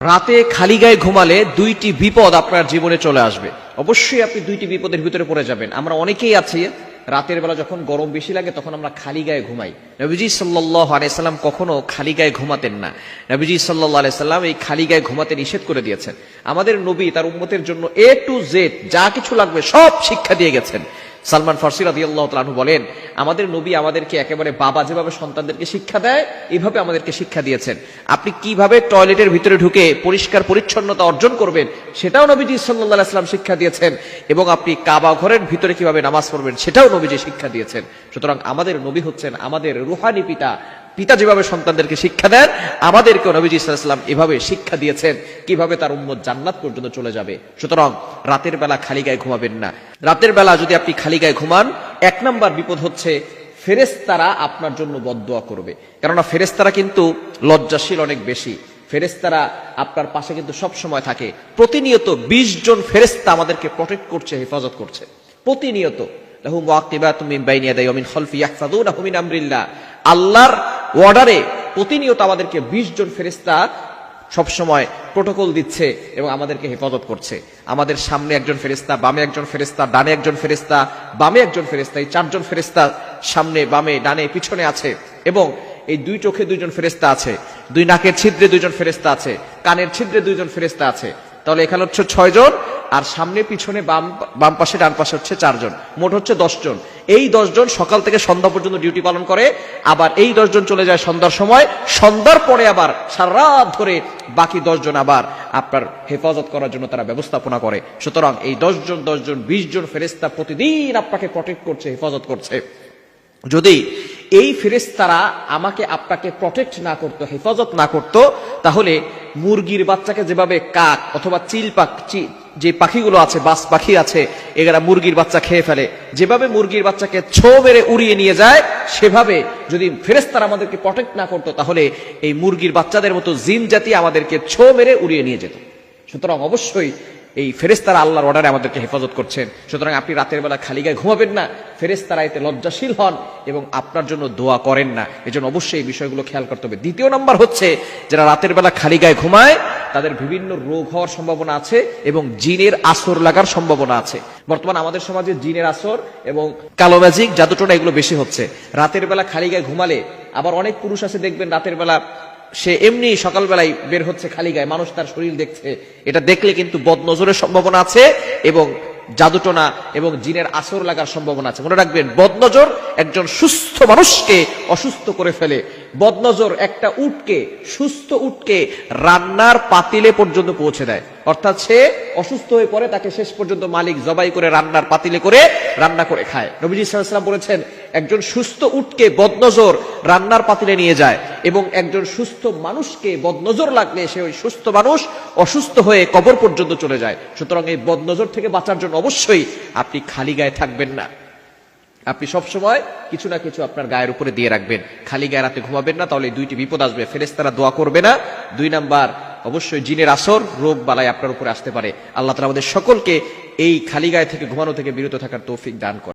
রাতে খালি গায়ে ঘুমালে দুইটি বিপদ আপনার জীবনে চলে আসবে। অবশ্যই আপনি দুইটি বিপদের ভিতরে পড়ে যাবেন। আমরা অনেকেই আছি রাতের বেলা যখন গরম বেশি লাগে তখন আমরা খালি গায়ে ঘুমাই। নবীজি সাল্লাল্লাহু আলাইহি সাল্লাম কখনো খালি গায়ে ঘুমাতেন না। নবীজি সাল্লাল্লাহু আলাইহি সাল্লাম এই খালি গায়ে ঘুমাতে নিষেধ করে দিয়েছেন। আমাদের নবী তার উম্মতের জন্য A to Z যা কিছু লাগবে সব শিক্ষা দিয়ে গেছেন। সালমান ফারসি রাদিয়াল্লাহু তাআলা আনহু বলেন, আমাদের নবী আমাদেরকে একেবারে বাবা যেভাবে সন্তানদেরকে শিক্ষা দেয় এইভাবে আমাদেরকে শিক্ষা দিয়েছেন। আপনি কিভাবে টয়লেটের ভিতরে ঢুকে পরিষ্কার পরিচ্ছন্নতা অর্জন করবেন সেটাও নবীজি সাল্লাল্লাহু আলাইহি সাল্লাম শিক্ষা দিয়েছেন, এবং আপনি কাবা ঘরের ভিতরে কিভাবে নামাজ পড়বেন সেটাও নবীজি শিক্ষা দিয়েছেন। সুতরাং আমাদের নবী হচ্ছেন আমাদের রুহানি পিতা। পিতা যেভাবে সন্তানদেরকে শিক্ষা দেন, আমাদেরকেও নবীজি সাল্লাল্লাহু আলাইহি ওয়াসাল্লাম এভাবে শিক্ষা দিয়েছেন কিভাবে তার উম্মত জান্নাত পর্যন্ত চলে যাবে। সুতরাং রাতের বেলা খালি গায়ে ঘুমাবেন না। রাতের বেলা যদি আপনি খালি গায়ে ঘুমান, এক নাম্বার বিপদ হচ্ছে ফেরেশতারা আপনার জন্য বদদোয়া করবে। কেননা ফেরেশতারা কিন্তু লজ্জাশীল অনেক বেশি। ফেরেশতারা আপনার পাশে কিন্তু সব সময় থাকে। প্রতিনিয়ত 20 জন ফেরেশতা আমাদেরকে প্রটেক্ট করছে, হেফাজত করছে প্রতিনিয়ত। লাহু মুআকিবাতুম মিন বাইনি ইয়াদাইহি ওয়া মিন খালফি ইয়াহফাযুনাহু মিন আমরিল্লাহ। আল্লাহর অর্ডারে প্রতিনিয়ত আমাদেরকে 20 জন ফেরেশতা সবসময় প্রোটোকল দিচ্ছে এবং আমাদেরকে হেফাজত করছে। আমাদের সামনে একজন ফেরেশতা, বামে একজন ফেরেশতা, ডানে একজন ফেরেশতা, বামে একজন ফেরেশতা, এই 4 জন ফেরেশতা সামনে, বামে, ডানে, পিছনে আছে। এবং এই 2 চোখে 2 জন ফেরেশতা আছে, 2 নাকের ছিদ্রে 2 জন ফেরেশতা আছে, কানের ছিদ্রে 2 জন ফেরেশতা আছে। তাহলে এখানে হচ্ছে 6 জন, আর সামনে পিছনে বাম পাশে ডান পাশে হচ্ছে 4 জন, মোট হচ্ছে 10 জন। এই 10 জন সকাল থেকে সন্ধ্যা পর্যন্ত ডিউটি পালন করে। আবার এই 10 জন চলে যায় সন্ধ্যার সময়, সন্ধ্যার পরে আবার সারা রাত ধরে বাকি 10 জন আবার আপনার হেফাজত করার জন্য তারা ব্যবস্থাপনা করে। সুতরাং এই 10 জন 20 জন ফেরেশতা প্রতিদিন আপনাকে প্রটেক্ট করছে, হেফাজত করছে। যদি এই ফেরেশতারা আমাকে আপনাকে প্রটেক্ট না করতো, হেফাজত না করতো, তাহলে মুরগির বাচ্চাকে যেভাবে কাক অথবা চিল পাখি, যে পাখিগুলো আছে, বাস পাখি আছে, এরা মুরগির বাচ্চা খেয়ে ফেলে, যেভাবে মুরগির বাচ্চাকে ছো মেরে উড়িয়ে নিয়ে যায়, সেভাবে যদি ফেরেশতারা আমাদেরকে প্রটেক্ট না করতো তাহলে এই মুরগির বাচ্চাদের মতো জিন জাতি আমাদেরকে ছো মেরে উড়িয়ে নিয়ে যেত। সুতরাং অবশ্যই এই ফেরেশতারা আল্লাহর অর্ডারে আমাদেরকে হেফাজত করছেন। সুতরাং আপনি রাতের বেলা খালি গায়ে ঘুমাবেন না। ফেরেশতারা এতে লজ্জাশীল হন এবং আপনার জন্য দোয়া করেন না। এজন্য অবশ্যই এই বিষয়গুলো খেয়াল করতে হবে। দ্বিতীয় নাম্বার হচ্ছে, যারা রাতের বেলা খালি গায়ে ঘুমায় তাদের বিভিন্ন রোগ হওয়ার সম্ভাবনা আছে এবং জিনের আসর লাগার সম্ভাবনা আছে। বর্তমানে আমাদের সমাজে জিনের আসর এবং কালো ম্যাজিক, জাদুটোনা এগুলো বেশি হচ্ছে। রাতের বেলা খালি গায়ে ঘুমালে, আবার অনেক পুরুষ আছে দেখবেন রাতের বেলা সে এমনি সকালবেলায় বের হচ্ছে খালি গায়ে, মানুষ তার শরীর দেখছে, এটা দেখলে কিন্তু বদনজরের সম্ভাবনা আছে এবং জাদুটোনা এবং জিনের আসর লাগার সম্ভাবনা আছে। মনে রাখবেন, বদনজর একজন সুস্থ মানুষকে অসুস্থ করে ফেলে। বদনজর একটা উটকে, সুস্থ উটকে রান্নার পাতিলে পর্যন্ত পৌঁছে দেয়। অর্থাৎ সে অসুস্থ হয়ে পড়ে, তাকে শেষ পর্যন্ত মালিক জবাই করে রান্নার পাতিলে করে রান্না করে খায়। নবীজি সাল্লাল্লাহু আলাইহি ওয়াসাল্লাম বলেছেন, একজন সুস্থ উটকে বদনজর রান্নার পাতিলে নিয়ে যায় এবং একজন সুস্থ মানুষকে বদনজর লাগলে সে ওই সুস্থ মানুষ অসুস্থ হয়ে কবর পর্যন্ত চলে যায়। সুতরাং এই বদনজর থেকে বাঁচার জন্য অবশ্যই আপনি খালি গায়ে থাকবেন না। আপনি সবসময় কিছু না কিছু আপনার গায়ের উপরে দিয়ে রাখবেন। খালি গায়ে রাতে ঘুমাবেন না, তাহলে 2টি বিপদ আসবে। ফেরেশতারা দোয়া করবে না। 2 নাম্বার, অবশ্যই জিনের আসর, রোগ বালাই আপনার উপরে আসতে পারে। আল্লাহ তাআলা আমাদের সকলকে এই খালি গায়ে থেকে ঘুমানো থেকে বিরত থাকার তৌফিক দান করেন।